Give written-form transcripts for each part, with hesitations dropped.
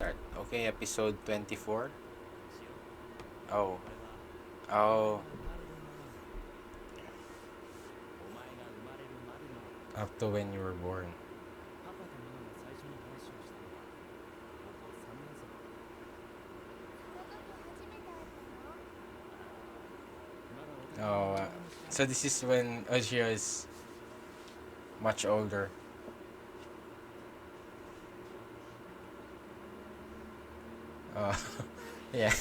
start. Okay, episode 24. Oh, oh, up to when you were born. Oh, so this is when Oshio is much older. Oh, yeah.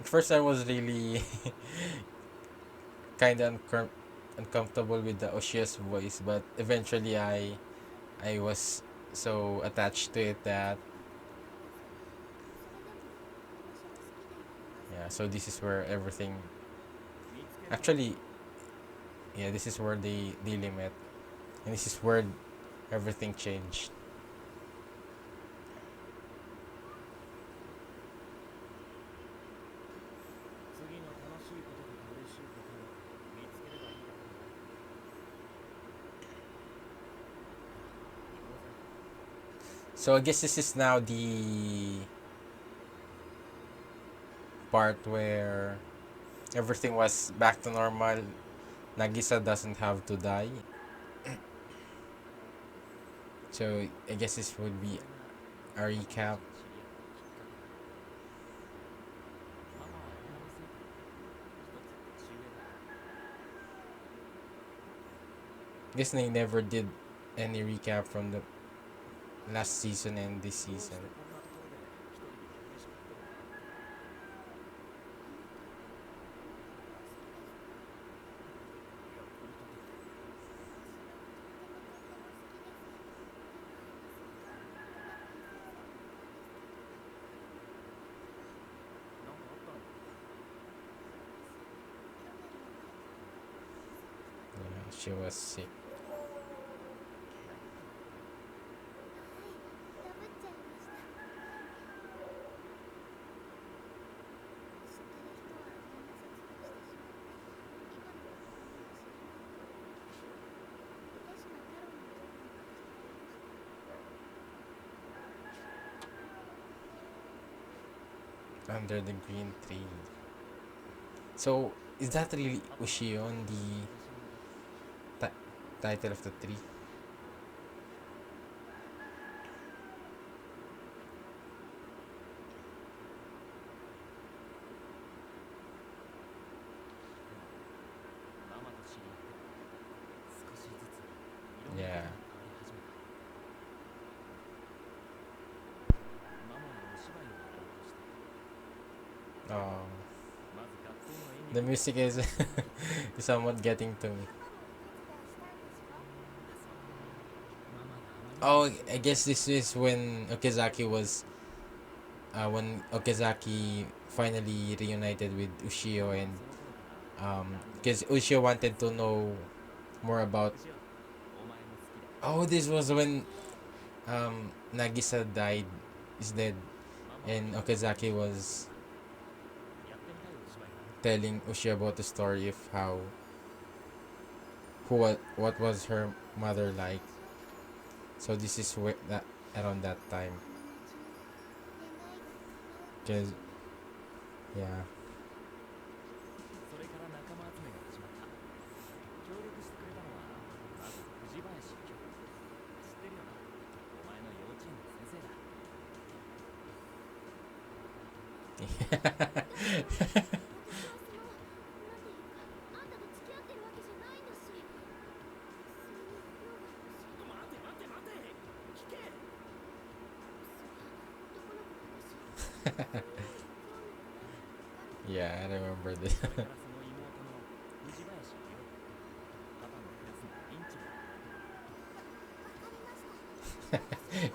At first, I was really kind of uncomfortable with the Oshio's voice, but eventually, I was so attached to it that yeah. So this is where everything actually yeah. This is where they limit, and this is where everything changed. So I guess this is now the part where everything was back to normal. Nagisa doesn't have to die. So I guess this would be a recap. Guess they never did any recap from the last season and this season. Yeah, she was sick. Under the green tree. So is that really Ushion, the ti- title of the tree? Yeah. Oh, the music is is somewhat getting to me. Oh, I guess this is when Okazaki was when Okazaki finally reunited with Ushio and because Ushio wanted to know more about. Oh, this was when Nagisa died, is dead, and Okazaki was telling Ushio about the story of how what was her mother like. So this is that around that time, because yeah. Yeah, I remember this.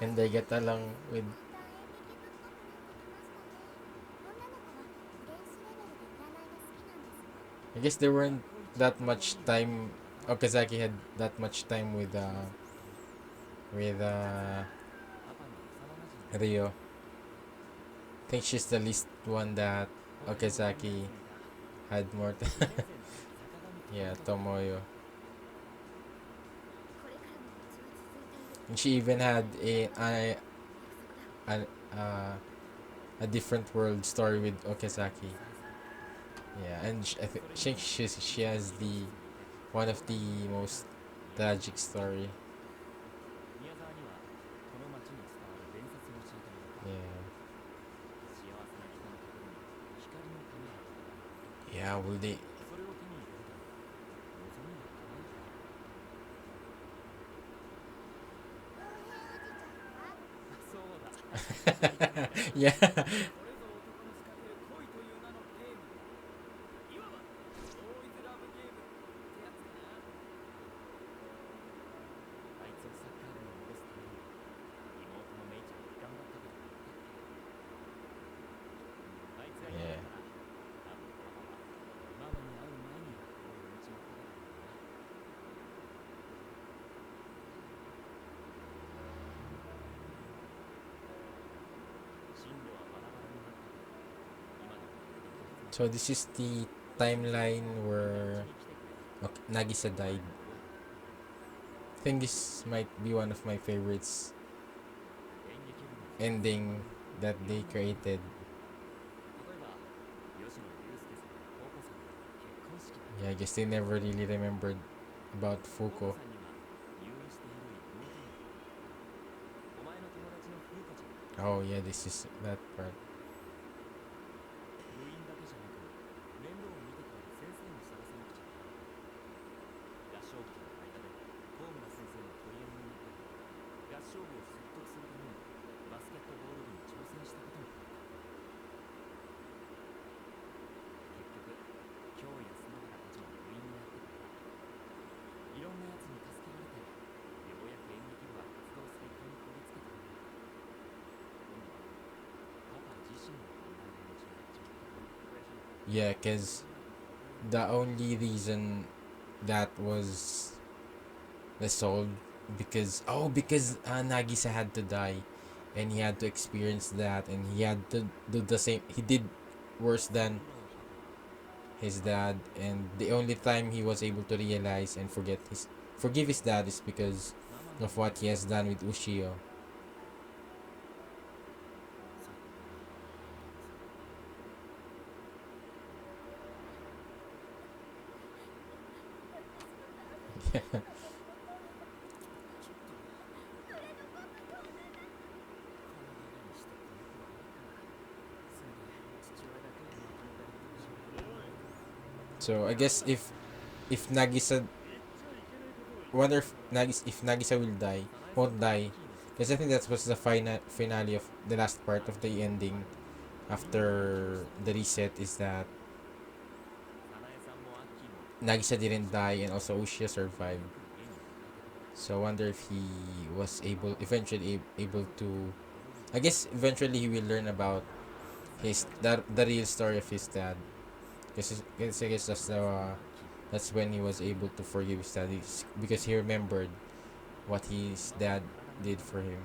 And they get along with. I guess there weren't that much time. Okazaki had that much time with Rio. I think she's the least one that Okazaki had more. Yeah, Tomoyo. And she even had a, uh, a different world story with Okazaki. Yeah, and I think she has the one of the most tragic story. Yeah, yeah. Will they? Yeah. Yeah. So this is the timeline where Nagisa died. I think this might be one of my favorites ending that they created. Yeah, I guess they never really remembered about Fuko. Oh yeah, this is that part. Yeah, cause the only reason that was resolved because Nagisa had to die, and he had to experience that, and he had to do the same. He did worse than his dad, and the only time he was able to realize and forgive his dad is because of what he has done with Ushio. So I guess if Nagisa wonder if Nagisa will die, won't die, because I think that was the finale of the last part of the ending after the reset is that Nagisa didn't die and also Ushia survived. So I wonder if he was able to. I guess eventually he will learn about the real story of his dad. Because I guess that's when he was able to forgive his dad because he remembered what his dad did for him.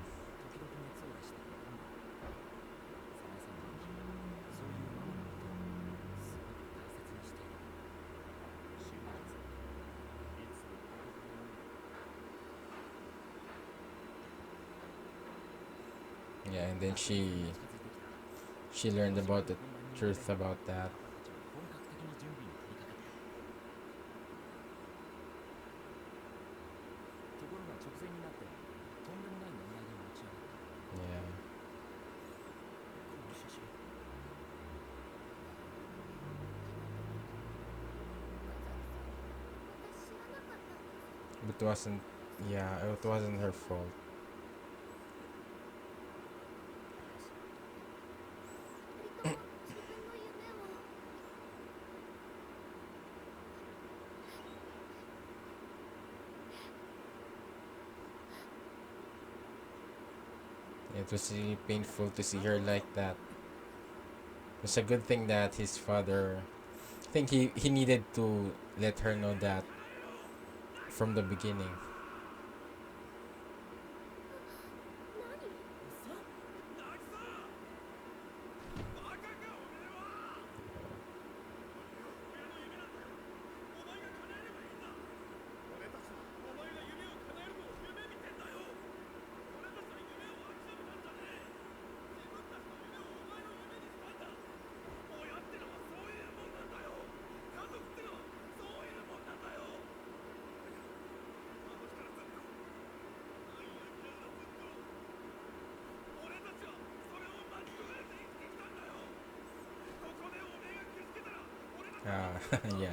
Yeah, and then she learned about the truth about that. Yeah, but it wasn't. Yeah, it wasn't her fault. It was really painful to see her like that. It's a good thing that his father. I think he needed to let her know that from the beginning. Yeah.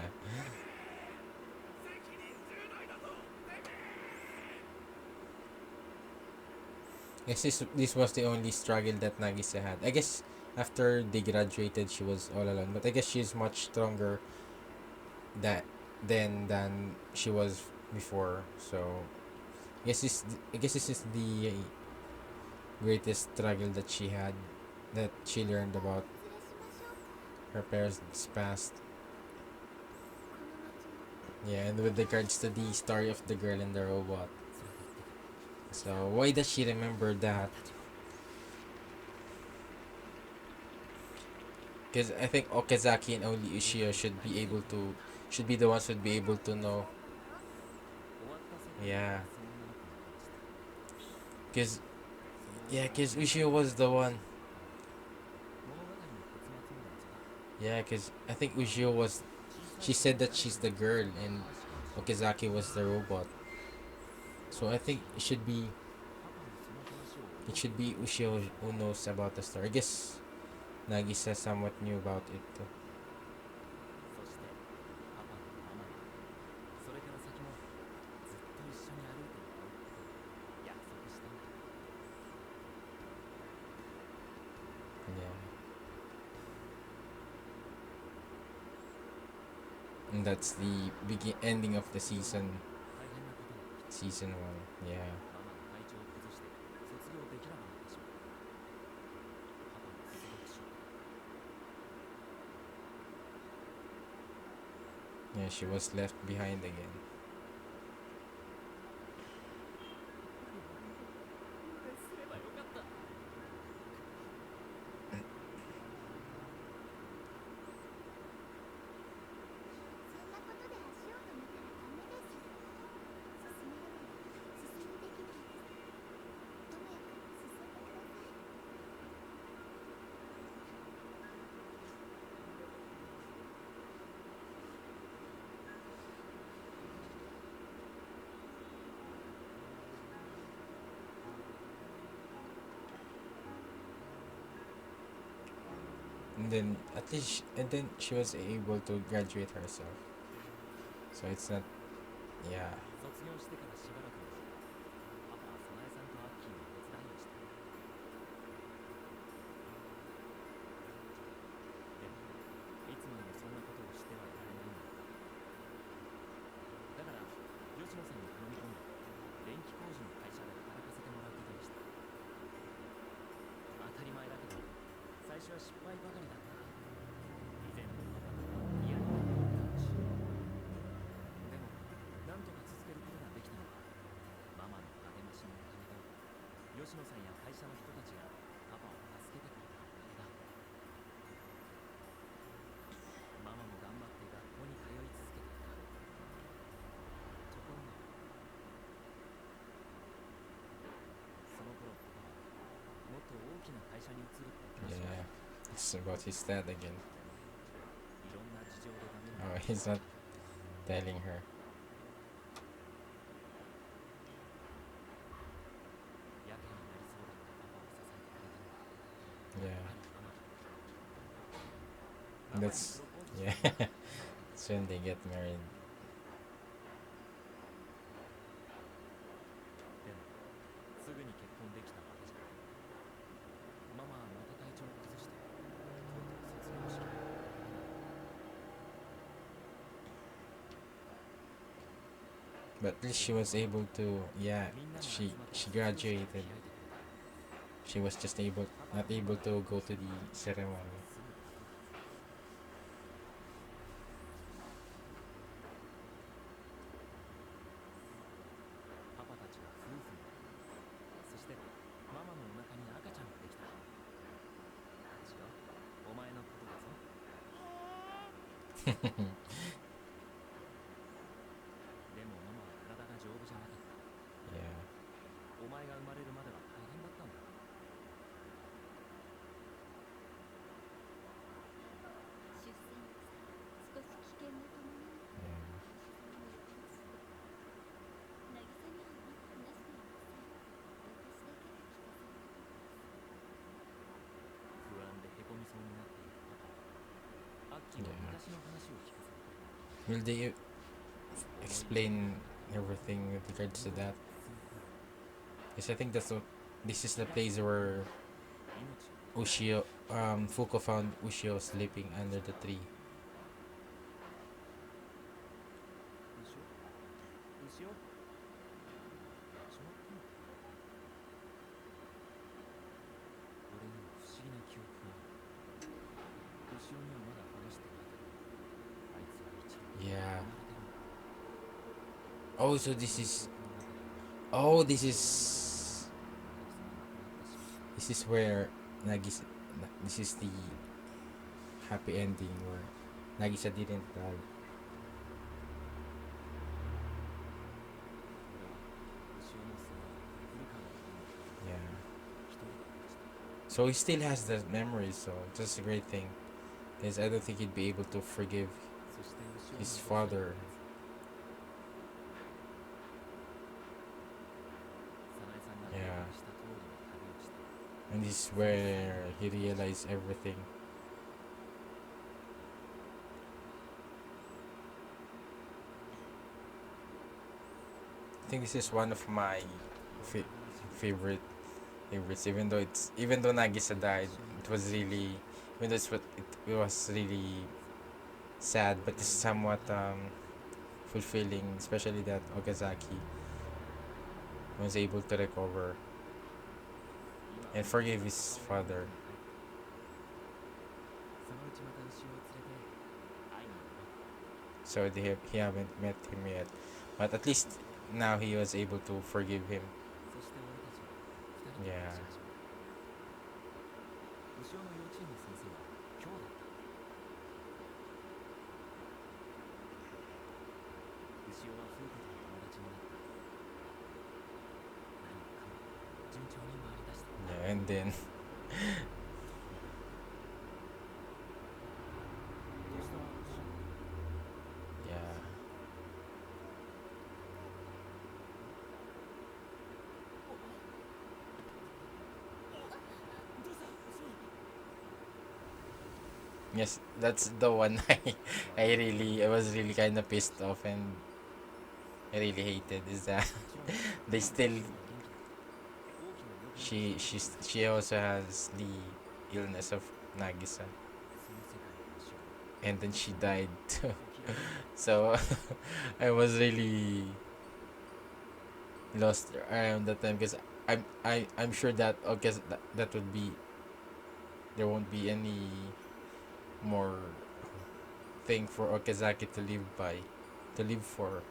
Guess this was the only struggle that Nagisa had. I guess after they graduated, she was all alone. But I guess she's much stronger that than she was before. So I guess this is the greatest struggle that she had, that she learned about her parents' past. Yeah, and with regards to the story of the girl and the robot. So why does she remember that? Because I think Okazaki and only Ushio should be the ones who'd be able to know. Yeah, because because Ushio was the one. Yeah, because I think Ushio was. She said that she's the girl and Okazaki was the robot. So I think it should be Ushio who knows about the story. I guess Nagisa somewhat knew about it too. Yeah, and that's the ending of the season one. Yeah, yeah, she was left behind again. And then she was able to graduate herself. So it's not. Yeah, yeah. It's about his dad again. Oh, he's not telling her. Yeah, that's yeah. That's when they get married. But at least she was able to. Yeah, she graduated. She was just not able to go to the ceremony. Yeah, yeah. Yeah. Will they explain everything with regards to that? Because I think this is the place where Ushio, Fuko found Ushio sleeping under the tree. Yeah. Oh, so this is. Oh, this is where Nagisa. This is the happy ending where Nagisa didn't die. Yeah. So he still has the memories, so that's a great thing. Because I don't think he'd be able to forgive his father. Yeah. And this is where he realized everything. I think this is one of my fa- favorite favorites. Even though Nagisa died, it was really even though it was really sad, but it's somewhat fulfilling, especially that Okazaki was able to recover and forgive his father. So he haven't met him yet, but at least now he was able to forgive him. Yeah. Yeah, and then yeah. Yes, that's the one I was really kind of pissed off and I really hated is that they still she also has the illness of Nagisa and then she died too. So I was really lost around that time because I'm sure that okay that would be there won't be any more thing for Okazaki to live by to live for.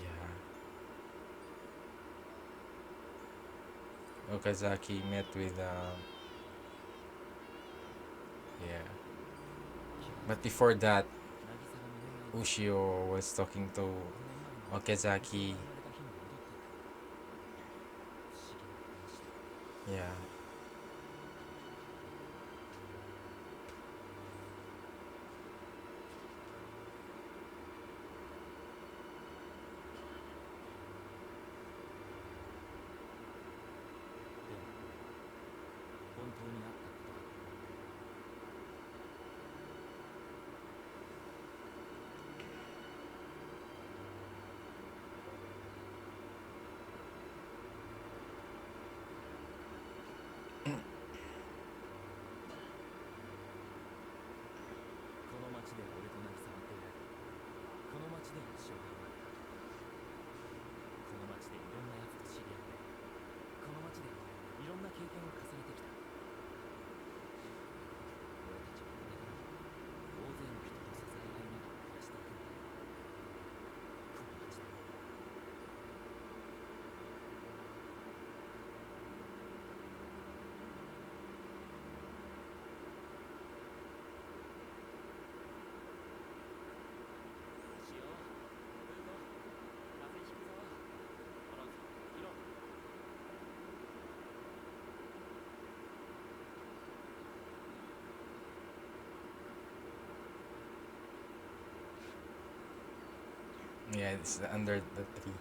Yeah. Okazaki met with yeah. But before that, Ushio was talking to Okazaki. Yeah. Yeah, it's under the tree.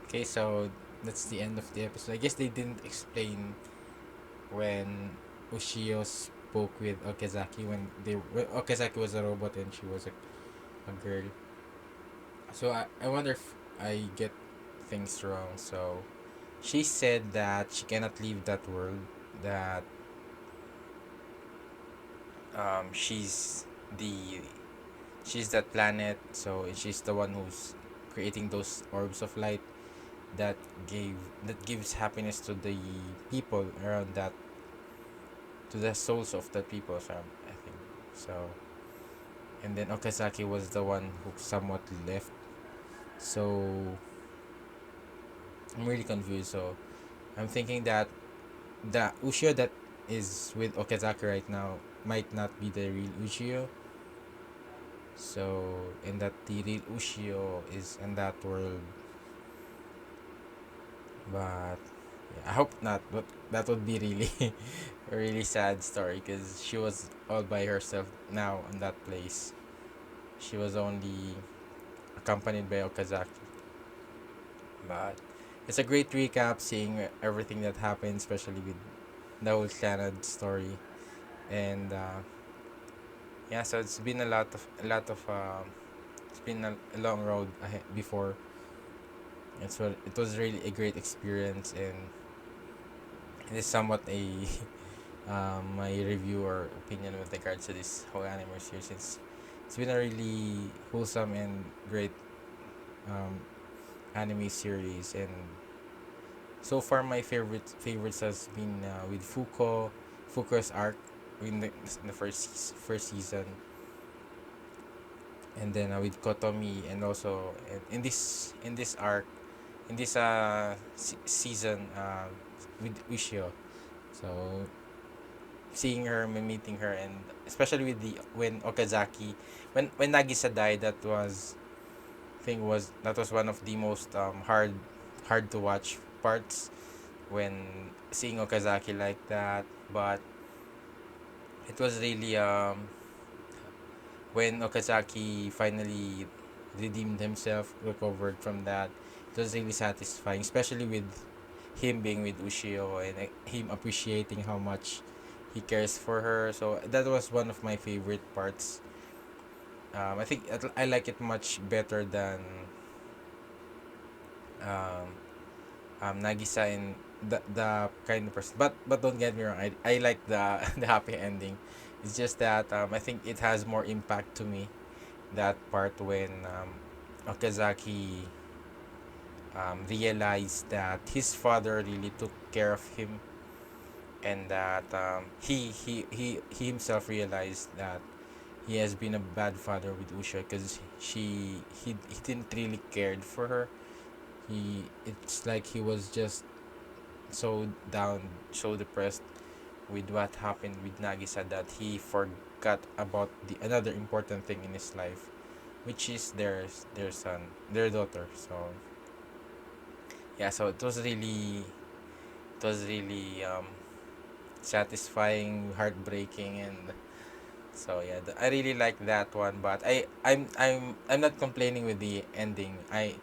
Okay, so that's the end of the episode. I guess they didn't explain when Ushio spoke with Okazaki when Okazaki was a robot and she was a girl. So I wonder if I get things wrong. So she said that she cannot leave that world. That she's the she's that planet. So she's the one who's creating those orbs of light that gave that gives happiness to the people around that, to the souls of the people. So I think so. And then Okazaki was the one who somewhat left. So I'm really confused. So I'm thinking that the Ushio that is with Okazaki right now might not be the real Ushio. So, and that the real Ushio is in that world, but yeah, I hope not. But that would be really a really sad story because she was all by herself now in that place. She was only accompanied by Okazaki. But it's a great recap seeing everything that happened, especially with the whole Clannad story. And yeah, so it's been it's been a long road ahead before. It was really a great experience, and it is somewhat a my review or opinion with regards to this whole anime series. It's been a really wholesome and great um, anime series, and so far my favorites has been with Fuko's arc in the first season, and then with Kotomi, and also in this arc in this season with Ushio. So seeing her, meeting her, and especially with the when Okazaki, when Nagisa died, that was one of the most hard to watch parts, when seeing Okazaki like that. But it was really when Okazaki finally redeemed himself, recovered from that. It was really satisfying, especially with him being with Ushio, and him appreciating how much he cares for her. So that was one of my favorite parts. I think I like it much better than um, Nagisa and the kind of person. But don't get me wrong, I like the the happy ending. It's just that I think it has more impact to me, that part when Okazaki realized that his father really took care of him, and that he himself realized that he has been a bad father with Usha, because he didn't really cared for her. It's like he was just so down, so depressed with what happened with Nagisa, that he forgot about the another important thing in his life, which is their son, their daughter. So yeah, so it was really satisfying, heartbreaking, and so yeah, I really like that one. But I'm not complaining with the ending. I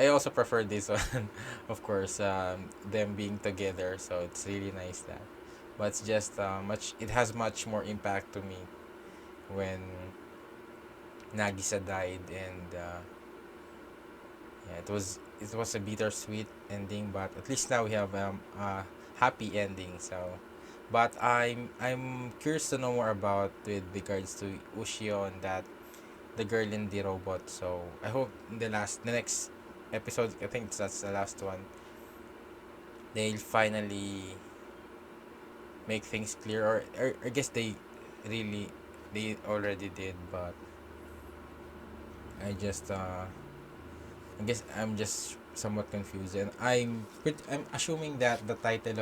also preferred this one, of course. Them being together, so it's really nice that. But it's just it has much more impact to me when Nagisa died, and yeah, it was a bittersweet ending, but at least now we have a happy ending. So, but I'm curious to know more about with regards to Ushio and that the girl in the robot. So I hope in the next episode, I think that's the last one, they'll finally make things clear, or I guess really they already did, but I just I guess I'm just somewhat confused, and I'm assuming that the title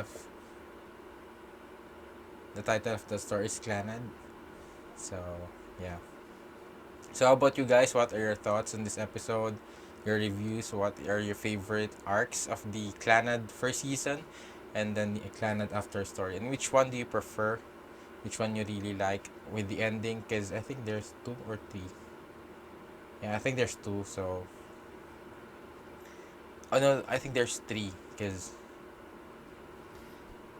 of the story is Clannad. So yeah. So how about you guys? What are your thoughts on this episode? Your reviews? What are your favorite arcs of the Clannad first season, and then the Clannad After Story? And which one do you prefer? which one you really like with the ending, because I think there's two or three. Yeah, I think there's two. So oh no, I think there's three because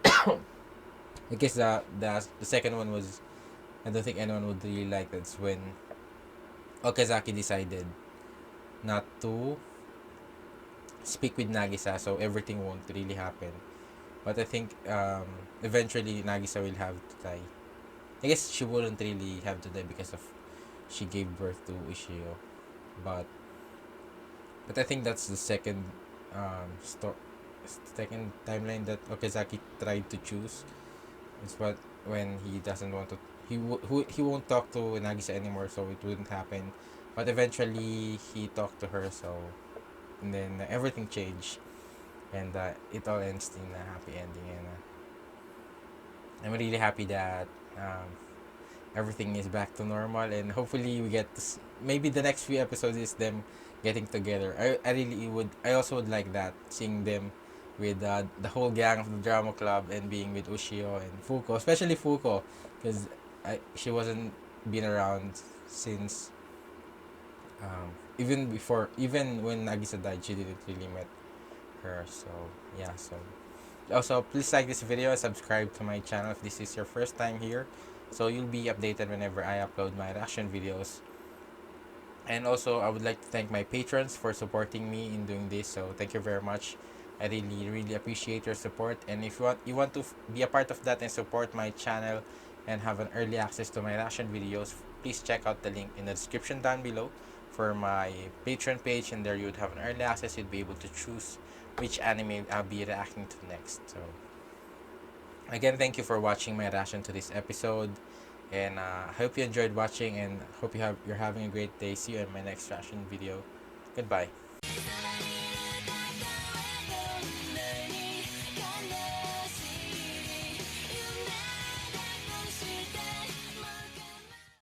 I guess the second one was, I don't think anyone would really like. That's when Okazaki decided not to speak with Nagisa, so everything won't really happen. But I think eventually Nagisa will have to die. I guess she wouldn't really have to die because of she gave birth to Ushio, but I think that's the second second timeline that Okazaki tried to choose. It's what when he doesn't want to, he won't talk to Nagisa anymore, so it wouldn't happen. But eventually he talked to her, so and then everything changed, and it all ends in a happy ending. And I'm really happy that everything is back to normal, and hopefully we get this. Maybe the next few episodes is them getting together. I really would. I also would like that, seeing them with the whole gang of the drama club and being with Ushio and Fuko, especially Fuko, because she wasn't been around since even before, even when Nagisa died, she didn't really met her. So yeah, so also please like this video and subscribe to my channel if this is your first time here, so you'll be updated whenever I upload my reaction videos. And also I would like to thank my patrons for supporting me in doing this, so thank you very much. I really appreciate your support, and if you want to be a part of that and support my channel and have an early access to my reaction videos, please check out the link in the description down below for my Patreon page, and there you would have an early access. You'd be able to choose which anime I'll be reacting to next. So again, thank you for watching my reaction to this episode, and I hope you enjoyed watching, and hope you're having a great day. See you in my next reaction video. Goodbye.